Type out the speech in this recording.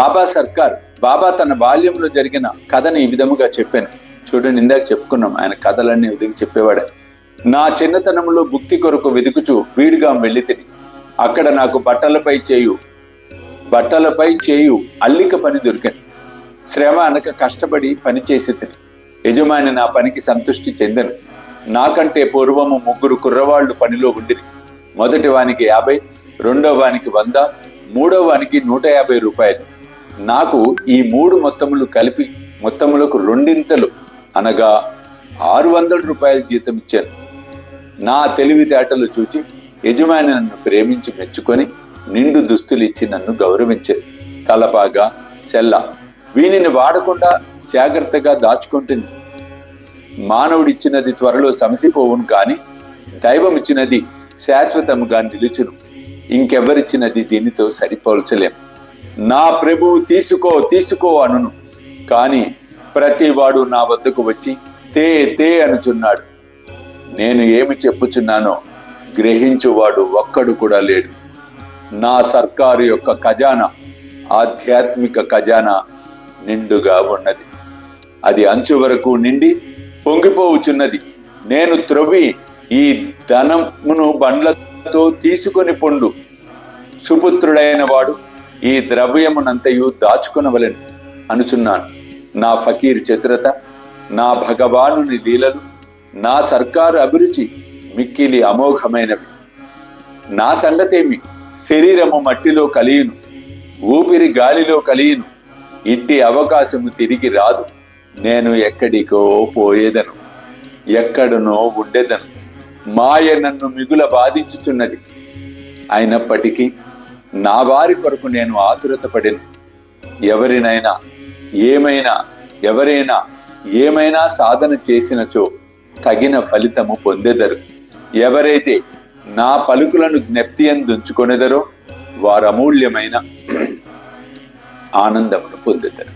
బాబా సర్కార్ బాబా తన బాల్యంలో జరిగిన కథని ఈ విధముగా చెప్పాను. చూడండి, ఇందాక చెప్పుకున్నాం, ఆయన కథలన్నీ ఉదిగి చెప్పేవాడే. నా చిన్నతనంలో భుక్తి కొరకు వెతుకుచు వీడిగా వెళ్ళి తిని, అక్కడ నాకు బట్టలపై చేయు అల్లిక పని దొరికాను. శ్రమ అనక కష్టపడి పని చేసి తిని యజమాని నా పనికి సంతృష్టి చెందను. నాకంటే పూర్వము 3 కుర్రవాళ్లు పనిలో ఉండిరి. మొదటి వానికి 50, రెండో వానికి 100, మూడో వానికి 150 రూపాయలు. నాకు ఈ 3 మొత్తములు కలిపి మొత్తములకు 2 అనగా 600 రూపాయల జీతం ఇచ్చారు. నా తెలివితేటలు చూచి యజమాని నన్ను ప్రేమించి మెచ్చుకొని నిండు దుస్తులు ఇచ్చి నన్ను గౌరవించారు. తలపాగా, సెల్ల వీనిని వాడకుండా జాగ్రత్తగా దాచుకుంటుంది. మానవుడిచ్చినది త్వరలో సమసిపోవును, కాని దైవం ఇచ్చినది శాశ్వతముగా నిలుచును. ఇంకెవరిచ్చినది దీనితో సరిపోల్చలేం. నా ప్రభువు తీసుకో అనును, కాని ప్రతివాడు నా వద్దకు వచ్చి తే అనుచున్నాడు. నేను ఏమి చెప్పుచున్నానో గ్రహించువాడు ఒక్కడు కూడా లేడు. నా సర్కారు యొక్క ఖజానా, ఆధ్యాత్మిక ఖజానా నిండుగా ఉన్నది. అది అంచు వరకు నిండి పొంగిపోవుచున్నది. నేను త్రవ్వి ఈ ధనమును బండ్లతో తీసుకొని పొండు. సుపుత్రుడైన వాడు ఈ ద్రవ్యమునంతయు దాచుకొనవలెను అనుచున్నాను. నా ఫకీర్ చతురత, నా భగవానుని లీలలు, నా సర్కారు అభిరుచి మిక్కిలి అమోఘమైనవి. నా సంగతేమి, శరీరము మట్టిలో కలియును, ఊపిరి గాలిలో కలియును. ఇట్టి అవకాశము తిరిగి రాదు. నేను ఎక్కడికో పోయేదను, ఎక్కడనో ఉండేదను. మాయ నన్ను మిగుల బాధించుచున్నది. అయినప్పటికీ నా వారి కొరకు నేను ఆతురత పడెను. ఎవరైనా ఏమైనా సాధన చేసినచో తగిన ఫలితము పొందెదరు. ఎవరైతే నా పలుకులను జ్ఞప్తి యందుంచుకొనెదరో వారు అమూల్యమైన ఆనందమును పొందెదరు.